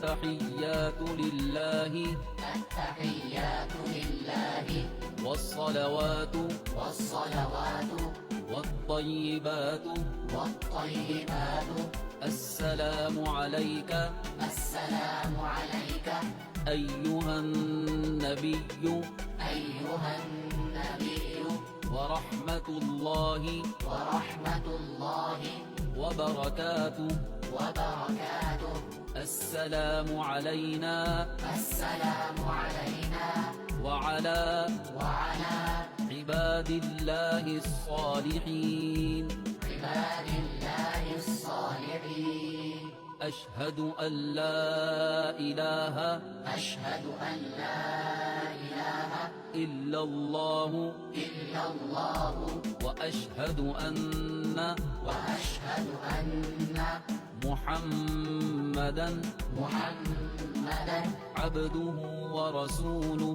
التحيات لله والصلوات والطيبات السلام عليك أيها النبي ورحمة الله وبركاته السلام علينا وعلى عباد الله الصالحين أشهد أن لا إله إلا الله وأشهد أن محمدا عبده ورسوله